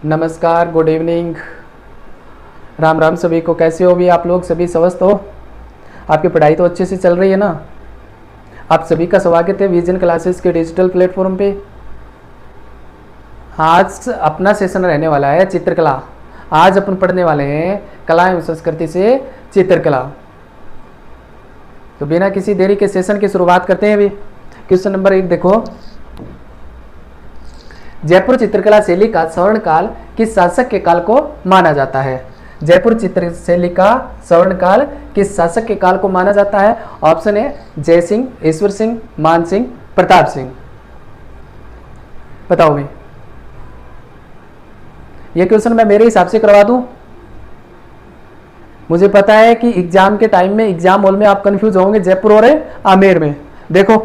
नमस्कार, good evening, Ram Ram सभी को। कैसे हो भी आप लोग? सभी स्वस्थ हो? आपकी पढ़ाई तो अच्छे से चल रही है ना? आप सभी का स्वागत है विजन क्लासेस के डिजिटल प्लेटफॉर्म पे। आज अपना सेशन रहने वाला है चित्रकला। आज अपन पढ़ने वाले हैं कला एवं संस्कृति से चित्रकला। तो बिना किसी देरी के सेशन की शुरुआत करते हैं। अभी क्वेश्चन नंबर 1 देखो। जयपुर चित्रकला शैली का स्वर्णकाल किस शासक के काल को माना जाता है? जयपुर चित्र शैली का स्वर्णकाल किस शासक के काल को माना जाता है? ऑप्शन है जय सिंह, ईश्वर सिंह, मान सिंह, प्रताप सिंह। बताओ भाई। ये क्वेश्चन मैं मेरे हिसाब से करवा दूं। मुझे पता है कि एग्जाम के टाइम में, एग्जाम हॉल में आप कंफ्यूज होंगे जयपुर और आमेर में। देखो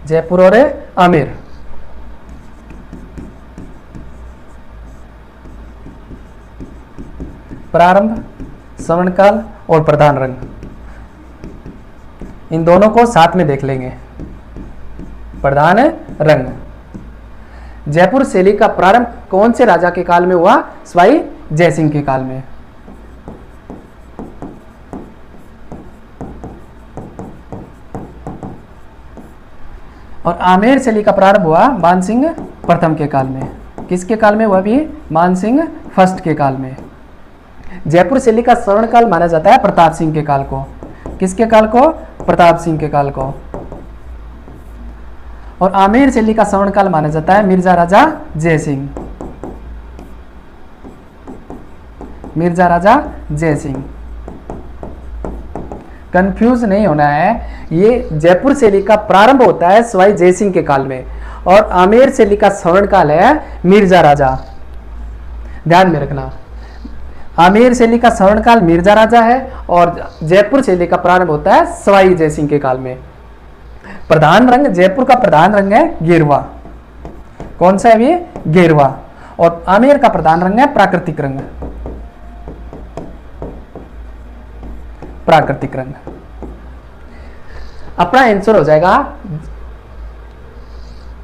जयपुर और आमेर। प्रारंभ, स्वर्णकाल और प्रधान रंग, इन दोनों को साथ में देख लेंगे। प्रधान रंग। जयपुर शैली का प्रारंभ कौन से राजा के काल में हुआ? सवाई जयसिंह के काल में। और आमेर शैली का प्रारंभ हुआ मानसिंह प्रथम के काल में। किसके काल में हुआ? भी मानसिंह फर्स्ट के काल में। जयपुर शैली का स्वर्णकाल माना जाता है प्रताप सिंह के काल को। किसके काल को? प्रताप सिंह के काल को। और आमेर शैली का स्वर्णकाल माना जाता है मिर्जा राजा जयसिंह। मिर्जा राजा जयसिंह। कंफ्यूज नहीं होना है। ये जयपुर शैली का प्रारंभ होता है सवाई जयसिंह के काल में और आमेर शैली का स्वर्णकाल है मिर्जा राजा। ध्यान में रखना, आमेर शैली का स्वर्णकाल मिर्जा राजा है और जयपुर शैली का प्रारंभ होता है सवाई जयसिंह के काल में। प्रधान रंग, जयपुर का प्रधान रंग है गेरुआ। कौन सा है ये? गेरुआ। और आमेर का प्रधान रंग है प्राकृतिक रंग। प्राकृतिक रंग। अपना आंसर हो जाएगा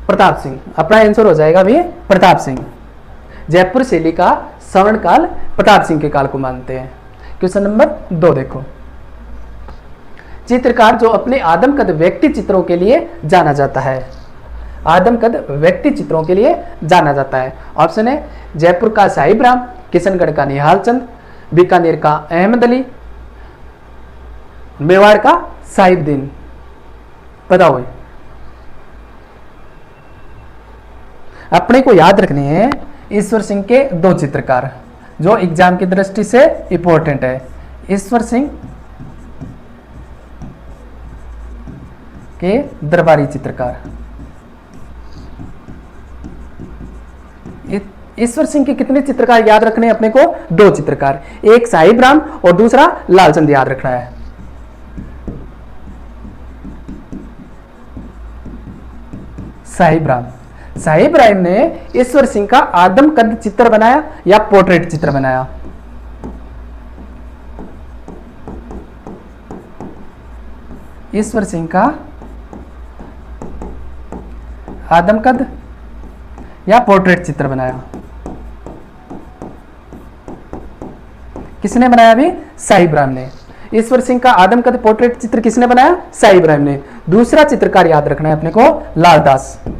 प्रताप सिंह। अपना आंसर हो जाएगा भी प्रताप सिंह। जयपुर शैली का स्वर्णकाल प्रताप सिंह के काल को मानते हैं। क्वेश्चन नंबर 2 देखो। चित्रकार जो अपने आदमकद व्यक्ति चित्रों के लिए जाना जाता है। आदमकद व्यक्ति चित्रों के लिए जाना जाता है। ऑप्शन है जयपुर का साहिब राम, किशनगढ़ का निहाल चंद, बीकानेर का अहमद अली, मेवाड़ का साहिबदीन। बताओ भाई। अपने को याद रखने हैं ईश्वर सिंह के 2 चित्रकार जो एग्जाम की दृष्टि से इंपॉर्टेंट है। ईश्वर सिंह के दरबारी चित्रकार। ईश्वर सिंह के कितने चित्रकार याद रखने हैं अपने को? 2 चित्रकार। एक साहिब राम और दूसरा लालचंद याद रखना है। साहिब राम। साहिब राम ने ईश्वर सिंह का आदमकद चित्र बनाया या पोर्ट्रेट चित्र बनाया? ईश्वर सिंह का आदमकद या पोर्ट्रेट चित्र बनाया? किसने बनाया? भी साहिब राम ने। ईश्वर सिंह का आदमकद पोर्ट्रेट चित्र किसने बनाया? साहिब राम ने। दूसरा चित्रकार याद रखना है अपने को लालचंद।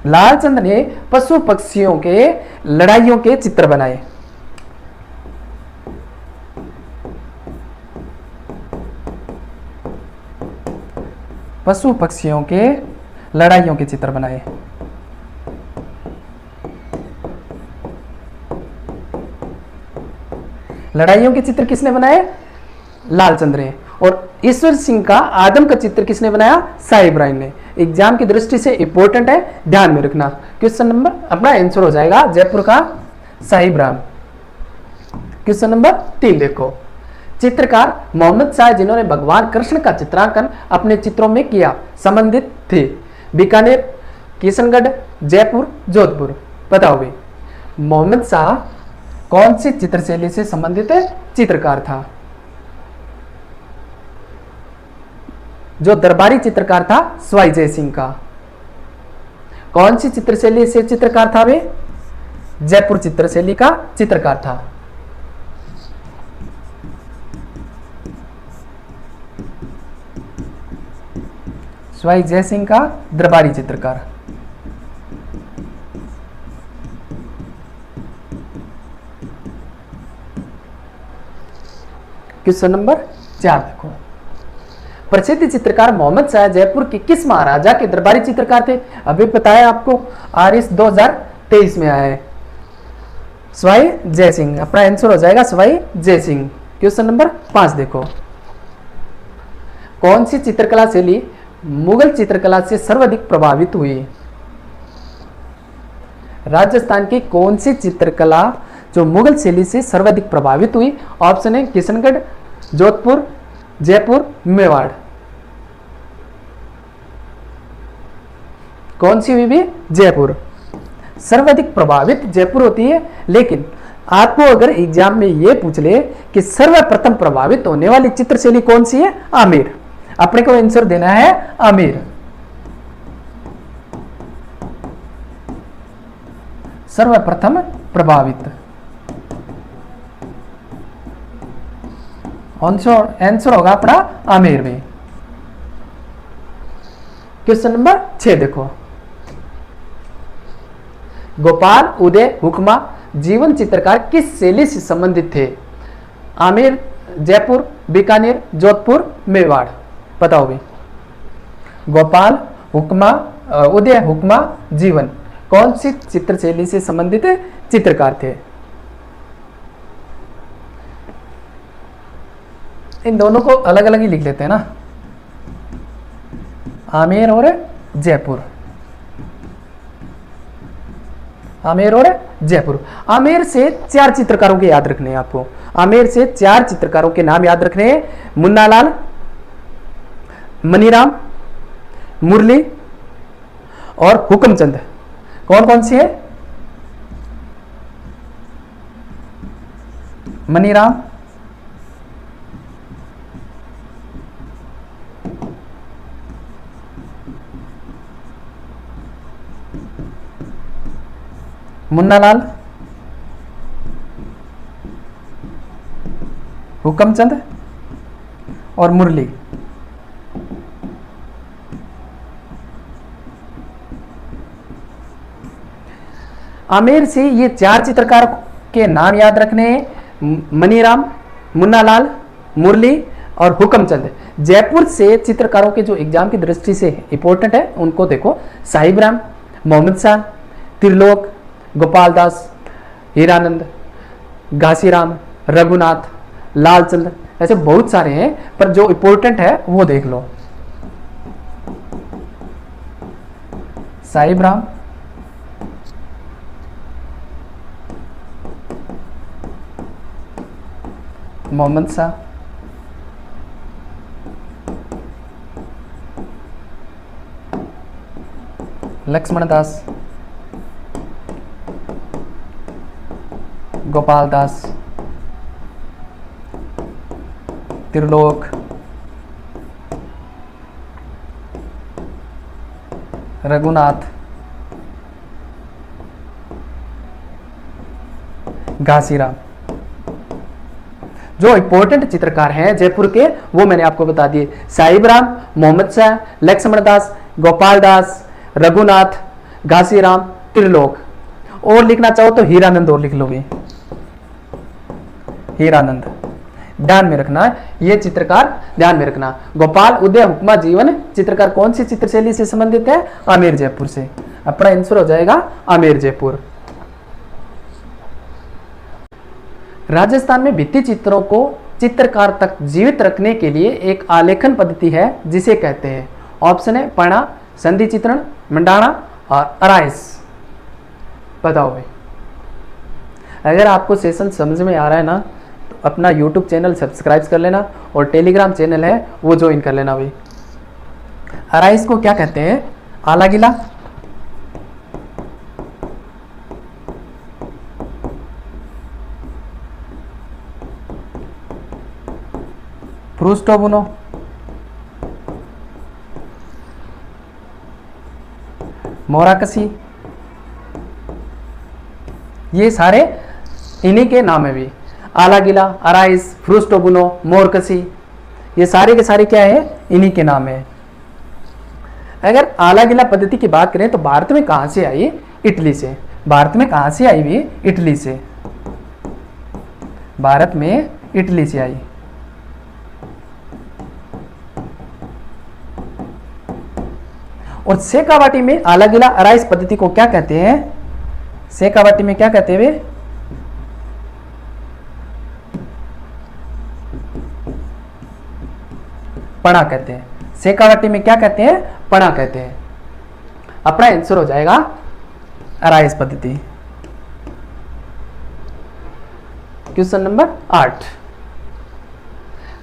लालचंद ने पशु पक्षियों के लड़ाइयों के चित्र बनाए। पशु पक्षियों के लड़ाइयों के चित्र बनाए। लड़ाइयों के चित्र किसने बनाए? लालचंद ने। और ईश्वर सिंह का आदम का चित्र किसने बनाया? साहिब राम ने। एग्जाम की दृष्टि से इंपॉर्टेंट है, ध्यान में रखना। क्वेश्चन नंबर, अपना आंसर हो जाएगा जयपुर का साहिब राम। क्वेश्चन नंबर 3 देखो। चित्रकार मोहम्मद शाह जिन्होंने भगवान कृष्ण का चित्रांकन अपने चित्रों में किया संबंधित थे? बीकानेर, किशनगढ़, जयपुर, जोधपुर। बताओ भाई, मोहम्मद शाह कौन सी चित्रशैली से संबंधित चित्रकार था? जो दरबारी चित्रकार था सवाई जयसिंह का। कौन सी चित्रशैली से चित्रकार था वे? जयपुर चित्रशैली का चित्रकार था। सवाई जयसिंह का दरबारी चित्रकार। क्वेश्चन नंबर 4 देखो, प्रसिद्ध चित्रकार मोहम्मद शाह जयपुर के किस महाराजा के दरबारी चित्रकार थे? अभी बताया आपको, आरिस 2023 में आया है। सवाई जयसिंह, अपना आंसर हो जाएगा सवाई जयसिंह। क्वेश्चन नंबर 5 देखो, कौन सी चित्रकला शैली मुगल चित्रकला से सर्वाधिक प्रभावित हुई? राजस्थान की कौन सी चित्रकला जो मुगल शैली से सर्वाधिक प्रभावित हुई? ऑप्शन है किशनगढ़, जोधपुर, जयपुर, मेवाड़। कौन सी हुई भी? जयपुर। सर्वाधिक प्रभावित जयपुर होती है, लेकिन आपको अगर एग्जाम में यह पूछ ले कि सर्वप्रथम प्रभावित होने वाली चित्रशैली कौन सी है? आमेर। अपने को आंसर देना है आमेर। सर्वप्रथम प्रभावित आंसर होगा अपना आमेर में। क्वेश्चन नंबर 6 देखो, गोपाल उदय हुक्मा जीवन चित्रकार किस शैली से संबंधित थे? आमेर, जयपुर, बीकानेर, जोधपुर, मेवाड़। बताओ भी, गोपाल हुक्मा उदय हुक्मा जीवन कौन सी चित्रशैली से संबंधित चित्रकार थे? इन दोनों को अलग अलग ही लिख लेते हैं ना, आमेर और जयपुर। आमेर और जयपुर। आमेर से 4 चित्रकारों के याद रखने हैं आपको। आमेर से 4 चित्रकारों के नाम याद रखने हैं, मुन्नालाल, मनीराम, मुरली और हुक्मचंद। कौन कौन सी है? मनीराम, मुन्नालाल, हुक्मचंद और मुरली। आमेर से ये 4 चित्रकार के नाम याद रखने हैं, मनीराम, मुन्नालाल, मुरली और हुक्मचंद। जयपुर से चित्रकारों के जो एग्जाम की दृष्टि से इंपॉर्टेंट है उनको देखो, साहिबराम, मोहम्मद शाह, त्रिलोक, गोपाल दास, हीरानंद, घासीराम, रघुनाथ, लालचंद, ऐसे बहुत सारे हैं, पर जो इंपॉर्टेंट है वो देख लो। साहिबराम, मोहम्मद शाह, लक्ष्मण दास, गोपाल दास, त्रिलोक, रघुनाथ, घासीराम। जो इंपॉर्टेंट चित्रकार हैं जयपुर के वो मैंने आपको बता दिए, साहिबराम, मोहम्मद शाह, लक्ष्मण दास, गोपाल दास, रघुनाथ, घासीराम, त्रिलोक। और लिखना चाहो तो हीरानंद और लिख लो भी, हीरानंद। ध्यान में रखना ये चित्रकार, ध्यान में रखना। गोपाल उदय हुक्मा जीवन चित्रकार कौन सी चित्रशैली से संबंधित है? आमेर जयपुर से। अपना आंसर हो जाएगा आमेर जयपुर। राजस्थान में भित्ति चित्रों को चित्रकार तक जीवित रखने के लिए एक आलेखन पद्धति है जिसे कहते हैं। ऑप्शन है पणा, संधि चित्रण, मंडाना और अराइस। बताओ भाई, अगर आपको सेशन समझ में आ रहा है ना तो अपना यूट्यूब चैनल सब्सक्राइब कर लेना और टेलीग्राम चैनल है वो ज्वाइन कर लेना भाई। अराइस को क्या कहते हैं? आला गिला, फ्रूस्टोबुनो, मोराकसी, ये सारे इन्हीं के नाम है भी। आलागिला, अराइस, फ्रूस्टोबुनो, मोरकसी, ये सारे के सारे क्या है, इन्हीं के नाम है। अगर आलागिला पद्धति की बात करें तो भारत में कहां से आई, इटली से। भारत में कहां से आई भी, इटली से। भारत में इटली से आई। और सेकावाटी में आलागिला अराइस पद्धति को क्या कहते हैं, सेकावाटी में क्या कहते हैं वे, पणा कहते हैं। सेकावाटी में क्या कहते हैं, पणा कहते हैं। अपना आंसर हो जाएगा अराइस पद्धति। क्वेश्चन नंबर 8,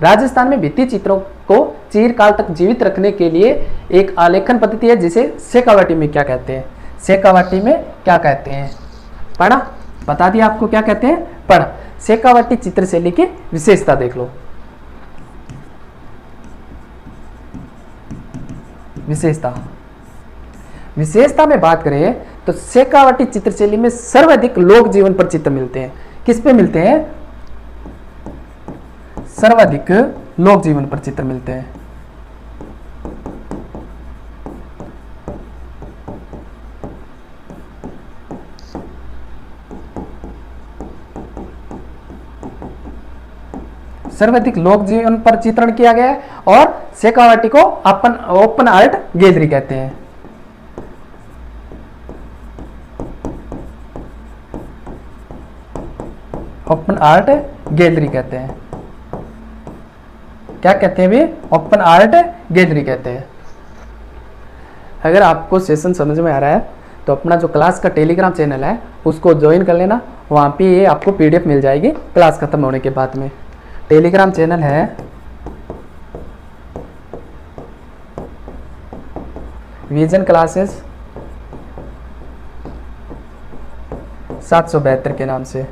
राजस्थान में भित्ति चित्रों को चिरकाल तक जीवित रखने के लिए एक आलेखन पद्धति है जिसे सेकावाटी में क्या कहते हैं, सेकावाटी में क्या कहते हैं, पढ़ा, बता दिया आपको क्या कहते हैं, पढ़ा। सेकावाटी चित्रशैली की विशेषता देख लो। विशेषता में बात करें तो सेकावाटी चित्रशैली में सर्वाधिक लोक जीवन पर चित्र मिलते हैं। किस पे मिलते हैं, सर्वाधिक लोक जीवन पर चित्र मिलते हैं। सर्वाधिक लोक जीवन पर चित्रण किया गया है और सेकावाटी को ओपन आर्ट गैलरी कहते हैं। ओपन आर्ट गैलरी कहते हैं। क्या कहते हैं वे, ओपन आर्ट गैलरी कहते हैं। अगर आपको सेशन समझ में आ रहा है तो अपना जो क्लास का टेलीग्राम चैनल है उसको ज्वाइन कर लेना, वहाँ पे ये आपको पीडीएफ मिल जाएगी क्लास खत्म होने के बाद में। टेलीग्राम चैनल है विजन क्लासेस 772 के नाम से।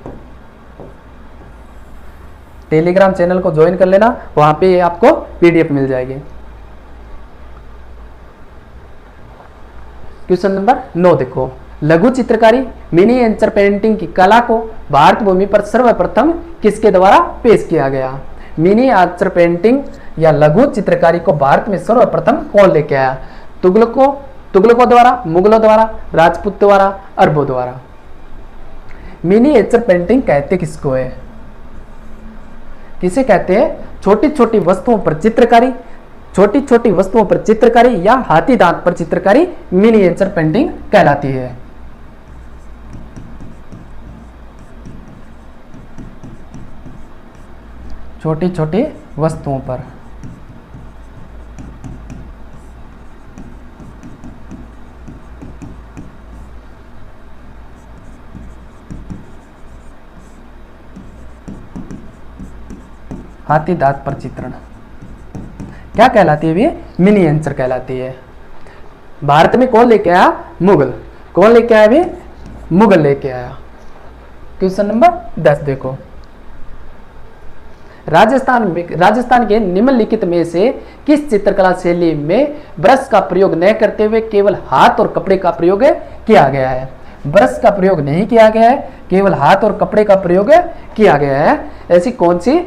टेलीग्राम चैनल को ज्वाइन कर लेना, वहां पे आपको पीडीएफ मिल जाएगी। क्वेश्चन नंबर 9 देखो, लघु चित्रकारी मिनिएचर पेंटिंग की कला को भारत भूमि पर सर्वप्रथम किसके द्वारा पेश किया गया। मिनिएचर पेंटिंग या लघु चित्रकारी को भारत में सर्वप्रथम कौन लेके आया, तुगलकों द्वारा, मुगलों द्वारा, राजपूत द्वारा, अरबों द्वारा। मिनिएचर पेंटिंग कहते किसको है, किसे कहते हैं, छोटी छोटी वस्तुओं पर चित्रकारी, छोटी छोटी वस्तुओं पर चित्रकारी या हाथी दांत पर चित्रकारी मिनिएचर पेंटिंग कहलाती है। छोटी छोटी वस्तुओं पर। हाथी दांत पर चित्रण क्या कहलाती है, ये मिनिएचर कहलाती है। भारत में कौन लेके आया, मुगल। कौन लेके आया, भी मुगल लेके आया। क्वेश्चन नंबर 10 देखो, राजस्थान के निम्नलिखित में से किस चित्रकला शैली में ब्रश का प्रयोग न करते हुए केवल हाथ और कपड़े का प्रयोग किया गया है। ब्रश का प्रयोग नहीं किया गया है, केवल हाथ और कपड़े का प्रयोग किया गया है। ऐसी कौन सी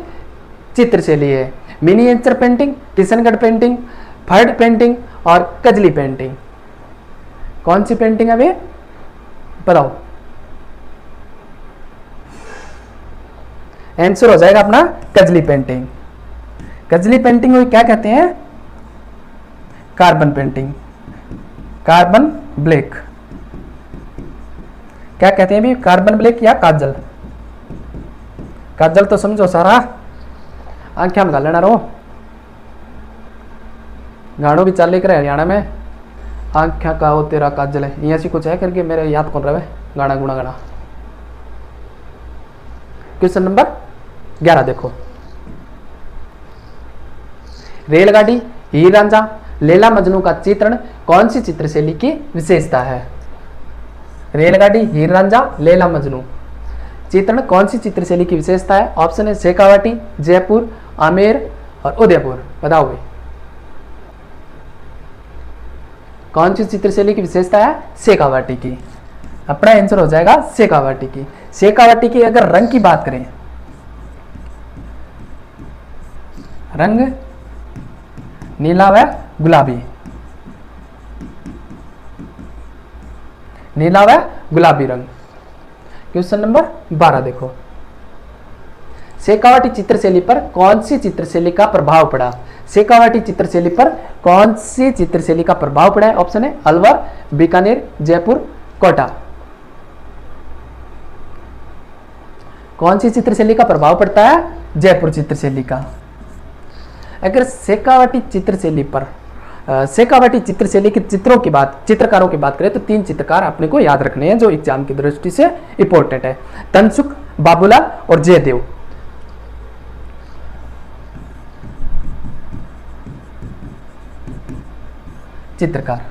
चित्रशैली है, miniature painting, Kishangarh painting, Phad painting और कजली पेंटिंग। कौन सी पेंटिंग है वे, बताओ। आंसर हो जाएगा अपना कजली पेंटिंग। कजली पेंटिंग को क्या कहते हैं, कार्बन पेंटिंग, कार्बन ब्लैक। क्या कहते हैं भी, कार्बन ब्लैक या काजल। काजल तो समझो सारा, आंखें में गालना रहो। गानों भी चाल लेकर हरियाणा में, आंख्या का हो तेरा काजल है, ये ऐसी कुछ है करके मेरे याद कौन रहे गाना गुना गाना। क्वेश्चन नंबर 11 देखो, रेलगाड़ी, हीर रांझा, लैला मजनू का चित्रण कौन सी चित्रशैली की विशेषता है। रेलगाड़ी, हीर रांझा, लैला मजनू चित्रण कौन सी चित्रशैली की विशेषता है। ऑप्शन है शेखावाटी, जयपुर, आमेर और उदयपुर। बताओ भाई कौन सी चित्रशैली की विशेषता है? शेखावाटी की। अपना आंसर हो जाएगा शेखावाटी की। शेखावाटी की अगर रंग की बात करें, रंग नीला व गुलाबी, नीला व गुलाबी रंग। क्वेश्चन नंबर 12 देखो, शेखावाटी चित्रशैली पर कौन सी चित्रशैली का प्रभाव पड़ा? शेखावाटी चित्रशैली पर कौन सी चित्रशैली का प्रभाव पड़ा है? ऑप्शन है अलवर, बीकानेर, जयपुर, कोटा। कौन सी चित्रशैली का प्रभाव पड़ता है? जयपुर चित्रशैली का। अगर शेखावाटी चित्रशैली पर शेखावाटी चित्रशैली के चित्रकारों की बात करें तो 3 चित्रकार अपने को याद रखने हैं जो एग्जाम की दृष्टि से इंपॉर्टेंट है। तनसुख, बाबूलाल और जयदेव। चित्रकार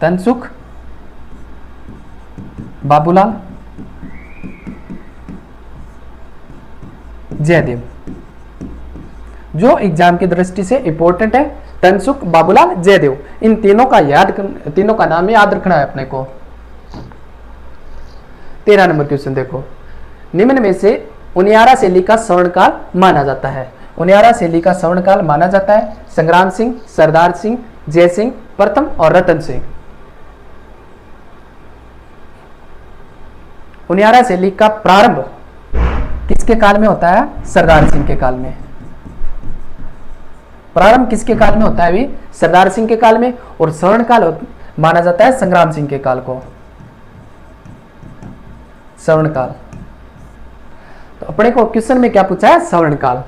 तनसुख, बाबूलाल, जयदेव। जो एग्जाम की दृष्टि से इंपॉर्टेंट है, तनसुख, बाबूलाल, जयदेव। इन तीनों का नाम याद रखना है अपने को। 13 नंबर क्वेश्चन देखो, निम्न में से उनियारा शैली का स्वर्णकाल माना जाता है। उनियारा शैली का स्वर्णकाल माना जाता है संग्राम सिंह, सरदार सिंह, जय सिंह प्रथम और रतन सिंह। उनियारा शैली का प्रारंभ किसके काल में होता है? सरदार सिंह के काल में। प्रारंभ किसके काल में होता है भी? सरदार सिंह के काल में। और स्वर्णकाल माना जाता है संग्राम सिंह के काल को, स्वर्णकाल। तो अपने को क्वेश्चन में क्या पूछा है? स्वर्णकाल।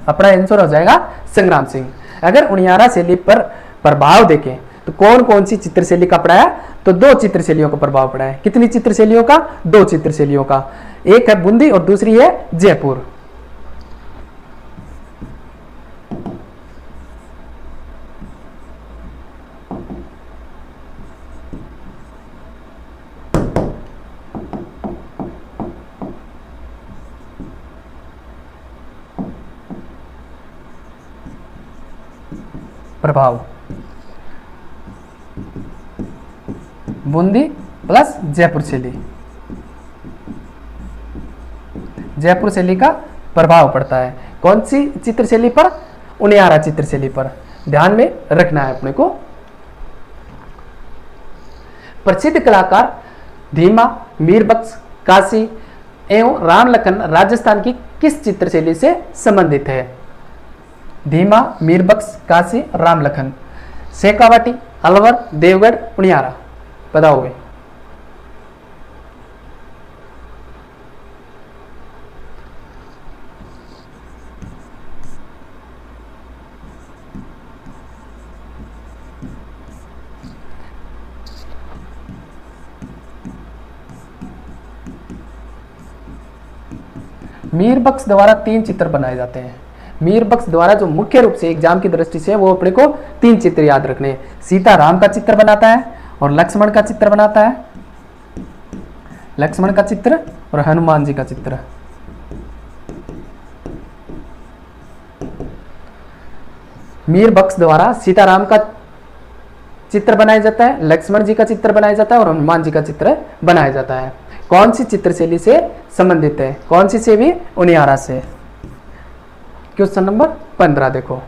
अपना आंसर हो जाएगा संग्राम सिंह। अगर उनियारा शैली पर प्रभाव देखें तो कौन कौन सी चित्रशैली का पड़ा है? तो 2 चित्रशैलियों का प्रभाव पड़ा है। कितनी चित्रशैलियों का? 2 चित्रशैलियों का। एक है बूंदी और दूसरी है जयपुर। प्रभाव बूंदी प्लस जयपुर शैली। जयपुर शैली का प्रभाव पड़ता है कौन सी चित्रशैली पर? उनियारा चित्रशैली पर। ध्यान में रखना है अपने को। प्रसिद्ध कलाकार धीमा, मीरबख्श, काशी एवं राम लखन राजस्थान की किस चित्रशैली से संबंधित है? धीमा, मीरबख्श, काशी, राम लखन। शेखावाटी, अलवर, देवगढ़, उनियारा। बताओगे? मीरबख्श द्वारा 3 चित्र बनाए जाते हैं। मीरबख्श द्वारा जो मुख्य रूप से एग्जाम की दृष्टि से वो अपने को 3 चित्र याद रखने हैं। सीता राम का चित्र बनाता है और लक्ष्मण का चित्र बनाता है, लक्ष्मण का चित्र और हनुमान जी का चित्र। मीरबख्श द्वारा सीताराम का चित्र बनाया जाता है, लक्ष्मण जी का चित्र बनाया जाता है और हनुमान जी का चित्र बनाया जाता है। कौन सी चित्रशैली से संबंधित है? कौन सी से भी? उनियारा से। क्वेश्चन नंबर 15 देखो,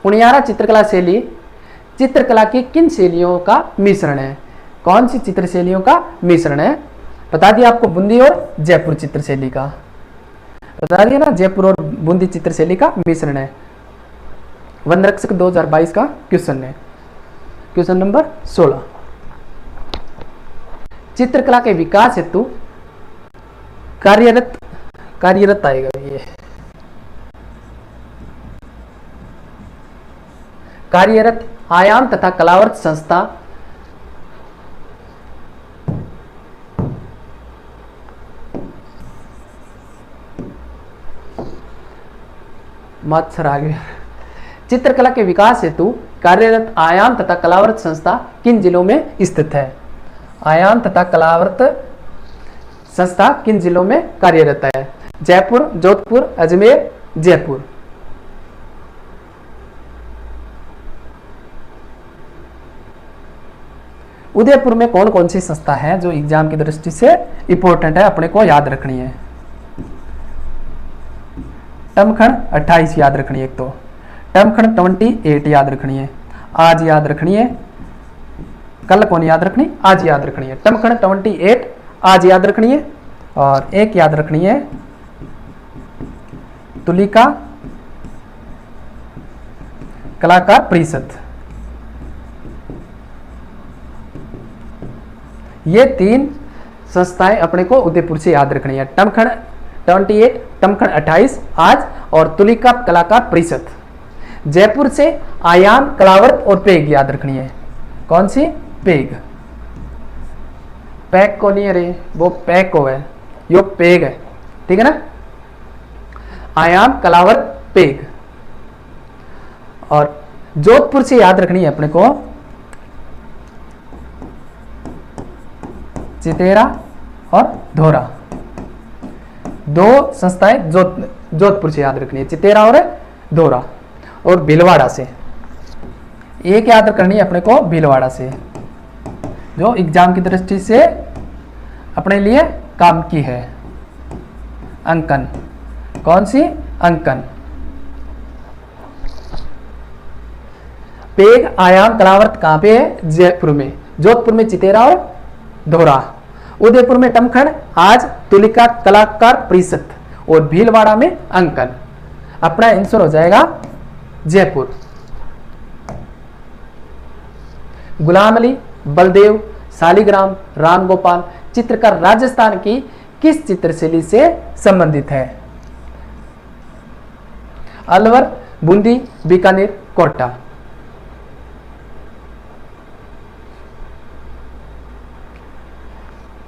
उनियारा चित्रकला शैली चित्रकला की किन शैलियों का मिश्रण है? कौन सी चित्रशैलियों का मिश्रण है? बता दिया आपको, बूंदी और जयपुर चित्रशैली का बता दिया ना, जयपुर और बूंदी चित्रशैली का मिश्रण है। वनरक्षक 2022 का क्वेश्चन है। क्वेश्चन नंबर 16, चित्रकला के विकास हेतु कार्यरत आएगा ये, कार्यरत आयाम तथा कलावर्त संस्था मत्सर आ गया। चित्रकला के विकास हेतु कार्यरत आयाम तथा कलावर्त संस्था किन जिलों में स्थित है? आयाम तथा कलावर्त संस्था किन जिलों में कार्यरत है? जयपुर, जोधपुर, अजमेर, जयपुर। उदयपुर में कौन कौन सी संस्था है जो एग्जाम की दृष्टि से इंपॉर्टेंट है, अपने को याद रखनी है? टमखण 28 याद रखनी है। एक तो टमखण 28 याद रखनी है, आज याद रखनी है। कल कौन याद रखनी? आज याद रखनी है। टमखण 28 आज याद रखनी है। और एक याद रखनी है तुलिका कलाकार परिषद। ये 3 संस्थाएं अपने को उदयपुर से याद रखनी है। टमखण 28, टमखण 28 आज और तुलिका कलाकार परिषद। जयपुर से आयाम, कलावर्त और पेग याद रखनी है। कौन सी? पेग। पैक को नहीं है रे, वो पैक को है, यो पेग है, ठीक है ना। आयाम, कलावर्त, पेग। और जोधपुर से याद रखनी है अपने को चितेरा और धोरा। 2 संस्थाएं जोधपुर से याद रखनी है, चितेरा और धोरा। और भीलवाड़ा से एक याद करनी है अपने को, भीलवाड़ा से, जो एग्जाम की दृष्टि से अपने लिए काम की है। अंकन। कौन सी? अंकन। पेग, आयाम, कलावर्त कहां पे है? जयपुर में। जोधपुर में चितेरा और धोरा। उदयपुर में टमखण, आज तुलिका कलाकार परिषद और भीलवाड़ा में अंकन। अपना आंसर हो जाएगा जयपुर। गुलाम अली, बलदेव, शालिग्राम, रामगोपाल चित्रकार राजस्थान की किस चित्रशैली से संबंधित है? अलवर, बूंदी, बीकानेर, कोटा।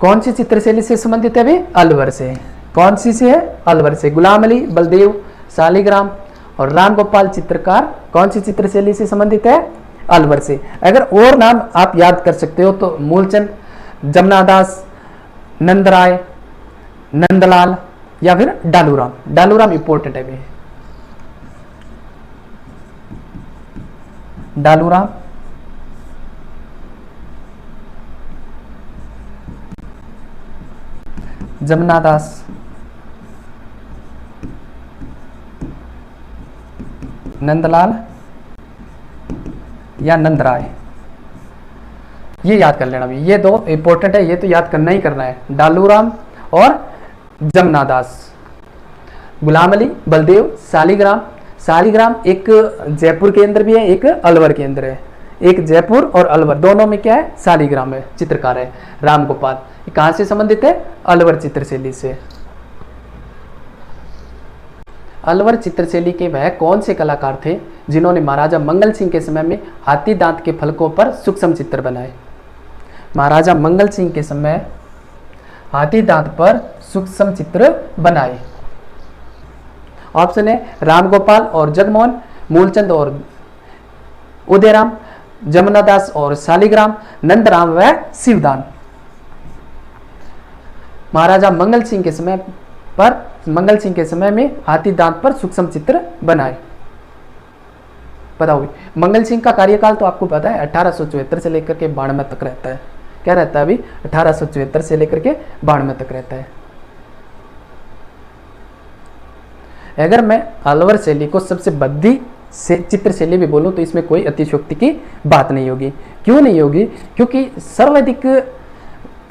कौन सी चित्रशैली से संबंधित है? भी अलवर से। कौन सी से है? अलवर से। गुलाम अली, बलदेव, शालिग्राम और रामगोपाल चित्रकार कौन सी चित्रशैली से संबंधित है? अलवर से। अगर और नाम आप याद कर सकते हो तो मूलचंद, जमनादास, नंदराय, नंदलाल या फिर डालूराम। डालूराम इंपॉर्टेंट है भी। डालूराम, जमनादास, नंदलाल या नंदराय, ये याद कर लेना भी। ये 2 इंपॉर्टेंट है, ये तो याद करना ही करना है। डालूराम और जमनादास। गुलाम अली, बलदेव, शालिग्राम। शालिग्राम एक जयपुर के अंदर भी है, एक अलवर के अंदर है। एक जयपुर और अलवर दोनों में क्या है? शालिग्राम है, चित्रकार है। रामगोपाल कहां से संबंधित है? अलवर चित्रशैली से। अलवर चित्रशैली के वह कौन से कलाकार थे जिन्होंने महाराजा मंगल सिंह के समय में हाथी दांत के फलकों पर सूक्ष्म चित्र बनाए? महाराजा मंगल सिंह के समय हाथी दांत पर सूक्ष्म चित्र बनाए। ऑप्शन है रामगोपाल और जगमोहन, मूलचंद और उदयराम, जमुनादास और शालिग्राम, नंदराम व शिवदान। महाराजा मंगल सिंह के समय में हाथी दांत पर सूक्ष्म चित्र बनाए। बताओ, मंगल सिंह का कार्यकाल तो आपको पता है 1874 से लेकर के 92 तक रहता है। क्या रहता है अभी? 1874 से लेकर के 92 तक रहता है। अगर मैं अलवर शैली को सबसे बद्दी से चित्र शैली भी बोलूं तो इसमें कोई अतिशयोक्ति की बात नहीं होगी। क्यों नहीं होगी? क्योंकि सर्वाधिक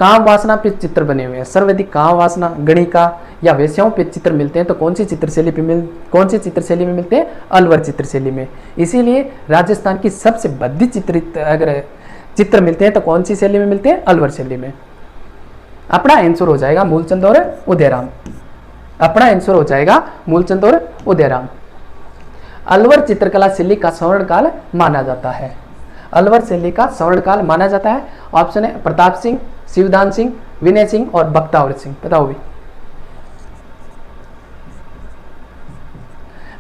काम वासना पे चित्र बने हुए हैं। सर्वाधिक काम वासना, गणिका या वेश्याओं पे चित्र मिलते हैं तो कौन सी चित्रशैली में मिलते हैं? अलवर चित्रशैली में। इसीलिए राजस्थान की सबसे बद्दी अगर चित्र मिलते हैं तो कौन सी शैली में मिलते हैं? अलवर शैली में। अपना आंसर हो जाएगा मूलचंद और उदयराम। अपना आंसर हो जाएगा मूलचंद और उदयराम। अलवर चित्रकला शैली का स्वर्णकाल माना जाता है। अलवर शैली का स्वर्णकाल माना जाता है। ऑप्शन है प्रताप सिंह, शिवदान सिंह, विनय सिंह और बख्तावर सिंह। बताओ भी।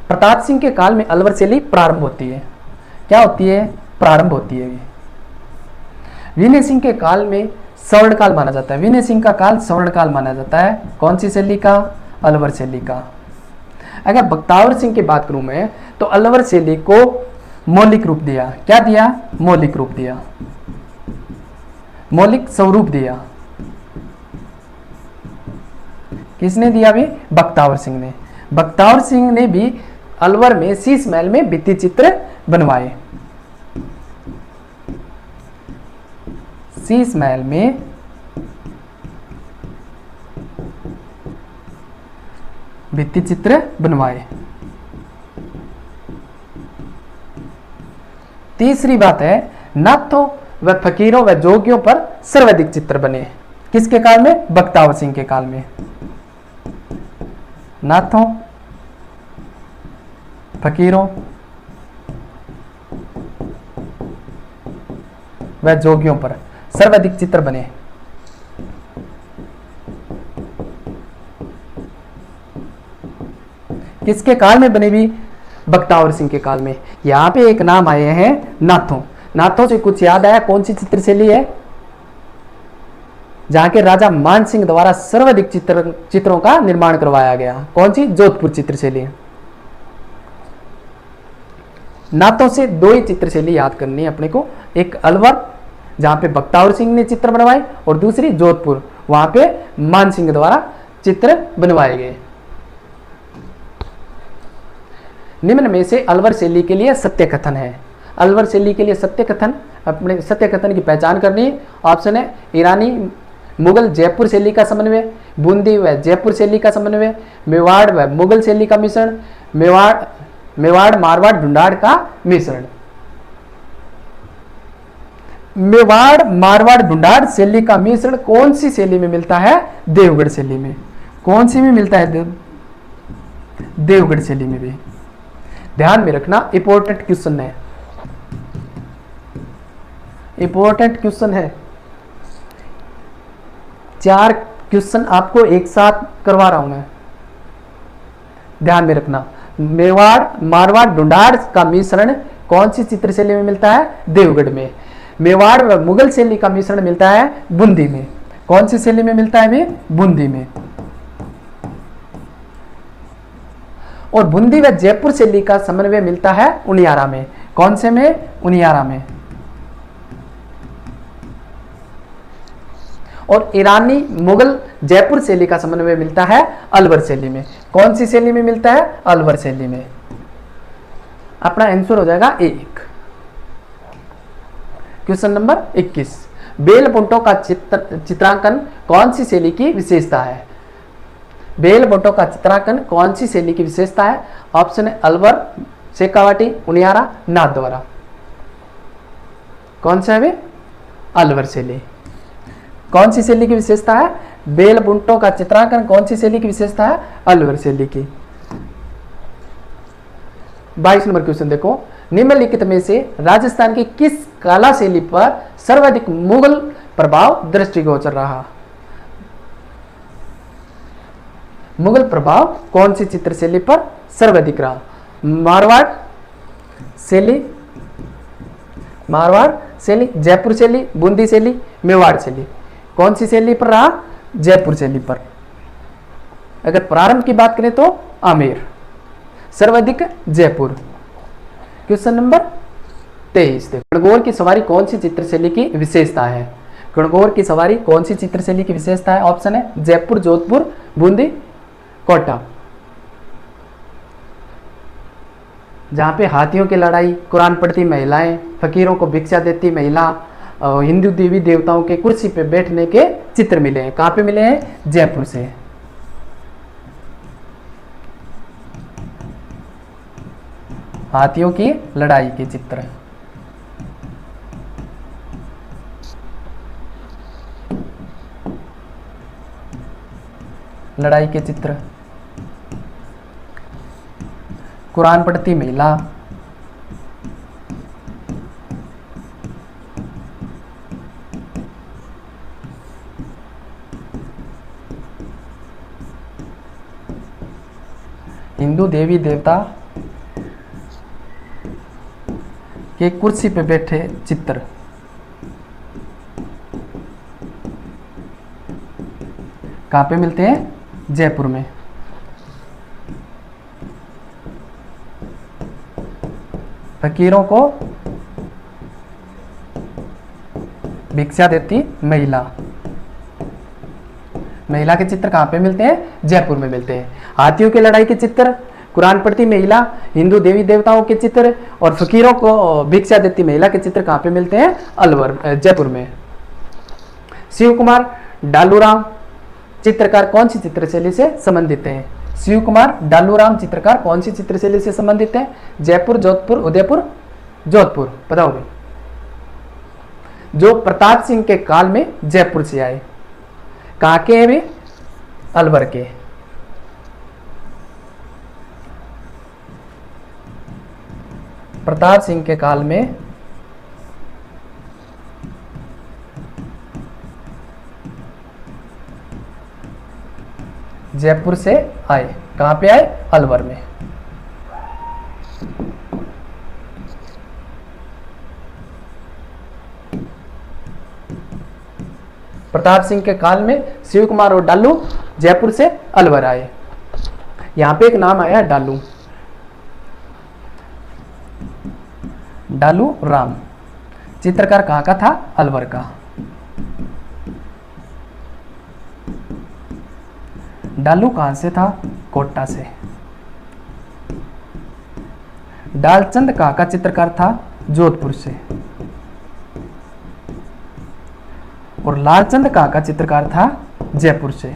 प्रताप सिंह के काल में अलवर शैली प्रारंभ होती है। क्या होती है? प्रारंभ होती है। विनय सिंह के काल में स्वर्णकाल माना जाता है, विनय सिंह का काल स्वर्णकाल माना जाता है। कौन सी शैली का? अलवर शैली का। अगर बख्तावर सिंह की बात करूं मैं, तो अलवर शैली को मौलिक रूप दिया। क्या दिया? मौलिक रूप दिया, मौलिक स्वरूप दिया। किसने दिया भी? बख्तावर सिंह ने। बख्तावर सिंह ने भी अलवर में शीश महल में भित्ति चित्र बनवाए। शीश महल में भित्ति चित्र बनवाए। तीसरी बात है, नाथों व फकीरों व जोगियों पर सर्वाधिक चित्र बने। किसके काल में? बख्तावर सिंह के काल में। नाथों फकीरों व जोगियों पर सर्वाधिक चित्र बने। किसके काल में बने भी? बख्तावर सिंह के काल में। यहां पे एक नाम आए हैं नाथों। नाथों से कुछ याद आया? कौन सी चित्रशैली है जहां के राजा मान सिंह द्वारा सर्वाधिक चित्रों का निर्माण करवाया गया? कौन सी? जोधपुर चित्रशैली। नाथों से दो ही चित्रशैली याद करनी है अपने को, एक अलवर जहां पे बख्तावर सिंह ने चित्र बनवाए, और दूसरी जोधपुर, वहां पे मान सिंह द्वारा चित्र बनवाए गए। निम्न में से अलवर शैली के लिए सत्य कथन है। अलवर शैली के लिए सत्य कथन, अपने सत्य कथन की पहचान करनी है। ऑप्शन है ईरानी मुगल जयपुर शैली का समन्वय, बूंदी व जयपुर शैली का समन्वय, मेवाड़ व मुगल शैली का मिश्रण, मेवाड़ मारवाड़ ढूंढाड़ का मिश्रण। मेवाड़ मारवाड़ ढूंढाड़ शैली का मिश्रण कौन सी शैली में मिलता है? देवगढ़ शैली में। कौन सी में मिलता है? देवगढ़ शैली में भी। ध्यान में रखना, इंपॉर्टेंट क्वेश्चन है, इंपॉर्टेंट क्वेश्चन है। 4 क्वेश्चन आपको एक साथ करवा रहा हूं मैं, ध्यान में रखना। मेवाड़ मारवाड़ ढूंढाड़ का मिश्रण कौन सी चित्रशैली में मिलता है? देवगढ़ में। मेवाड़ व मुगल शैली का मिश्रण मिलता है बूंदी में। कौन सी शैली में मिलता है भी? बूंदी में। और बूंदी व जयपुर शैली का समन्वय मिलता है उनियारा में। कौन से में? उनियारा में। और ईरानी मुगल जयपुर शैली का समन्वय मिलता है अलवर शैली में। कौन सी शैली में मिलता है? अलवर शैली में। अपना आंसर हो जाएगा 1। क्वेश्चन नंबर 21, बेल बुंटों का चित्रांकन कौन सी शैली की विशेषता है? बेल बुंटों का चित्रांकन कौन सी शैली की विशेषता है? ऑप्शन है अलवर, शेखावाटी, उनियारा, नाथद्वारा। कौन सा है वे? अलवर शैली। कौन सी शैली की विशेषता है? बेल बुंटों का चित्रांकन कौन सी शैली की विशेषता है? अलवर शैली की। 22 नंबर क्वेश्चन देखो, निम्नलिखित में से राजस्थान की किस कला शैली पर सर्वाधिक मुगल प्रभाव दृष्टिगोचर रहा? मुगल प्रभाव कौन सी चित्रशैली पर सर्वाधिक रहा? मारवाड़ शैली, मारवाड़ शैली, जयपुर शैली, बूंदी शैली, मेवाड़ शैली। कौन सी शैली पर रहा? जयपुर शैली पर। अगर प्रारंभ की बात करें तो आमेर, सर्वाधिक जयपुर। क्वेश्चन नंबर 23 देखो, गणगौर की सवारी कौन सी चित्रशैली की विशेषता है? गणगौर की सवारी कौन सी चित्रशैली की विशेषता है? ऑप्शन है जयपुर, जोधपुर, बूंदी, कोटा। जहां पे हाथियों की लड़ाई, कुरान पढ़ती महिलाएं, फकीरों को भिक्षा देती महिला, हिंदू देवी देवताओं के कुर्सी पे बैठने के चित्र मिले हैं। कहां पे मिले हैं? जयपुर से। हाथियों की लड़ाई के चित्र, लड़ाई के चित्र, कुरान पढ़ती महिला, हिंदू देवी देवता के कुर्सी पे बैठे चित्र, कहाँ पे मिलते हैं? जयपुर में। फकीरों को भिक्षा देती महिला। महिला के चित्र कहाँ पे मिलते हैं? जयपुर में मिलते हैं। हाथियों की लड़ाई के चित्र, कुरान पढ़ती महिला, हिंदू देवी देवताओं के चित्र और फकीरों को भिक्षा देती महिला के चित्र कहाँ पे मिलते हैं? अलवर, जयपुर में। शिव कुमार डालूराम चित्रकार कौन सी चित्रशैली से संबंधित हैं? शिव कुमार डालूराम चित्रकार कौन सी चित्रशैली से संबंधित हैं? जयपुर, जोधपुर, उदयपुर, जोधपुर, बताओ भाई। जो प्रताप सिंह के काल में जयपुर से आए। कहाँ के हैं वे? अलवर के। प्रताप सिंह के काल में जयपुर से आए। कहाँ पे आए? अलवर में। प्रताप सिंह के काल में शिव कुमार और डालू जयपुर से अलवर आए। यहां पे एक नाम आया डालू, डालू राम। चित्रकार कहाँ का था? अलवर का। डालू कहां से था? कोटा से। डालचंद कहाँ का चित्रकार था? जोधपुर से। और लालचंद कहाँ का चित्रकार था? जयपुर से।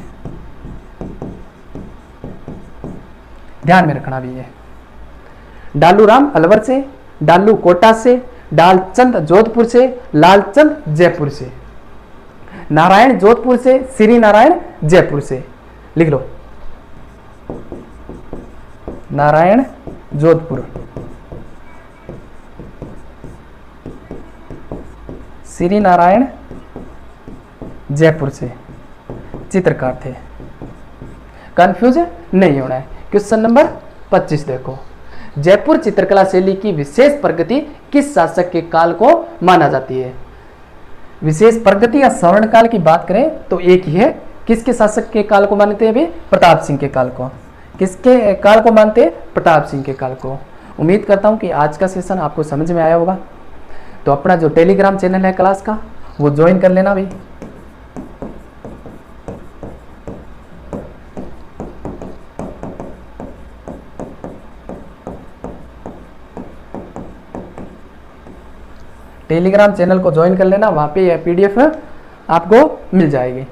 ध्यान में रखना भी है। डालू राम अलवर से, डालू कोटा से, डालचंद जोधपुर से, लालचंद जयपुर से। नारायण जोधपुर से, श्री नारायण जयपुर से। लिख लो, नारायण जोधपुर, श्री नारायण जयपुर से चित्रकार थे। कंफ्यूज नहीं होना है। क्वेश्चन नंबर 25 देखो, जयपुर चित्रकला शैली की विशेष प्रगति किस शासक के काल को माना जाती है? विशेष प्रगति या स्वर्ण काल की बात करें तो एक ही है। किसके शासक के काल को मानते हैं? प्रताप सिंह के काल को। किसके काल को मानते हैं? प्रताप सिंह के काल को। उम्मीद करता हूं कि आज का सेशन आपको समझ में आया होगा। तो अपना जो टेलीग्राम चैनल है क्लास का वो ज्वाइन कर लेना भाई। टेलीग्राम चैनल को ज्वाइन कर लेना, वहाँ पे यह PDF आपको मिल जाएगी।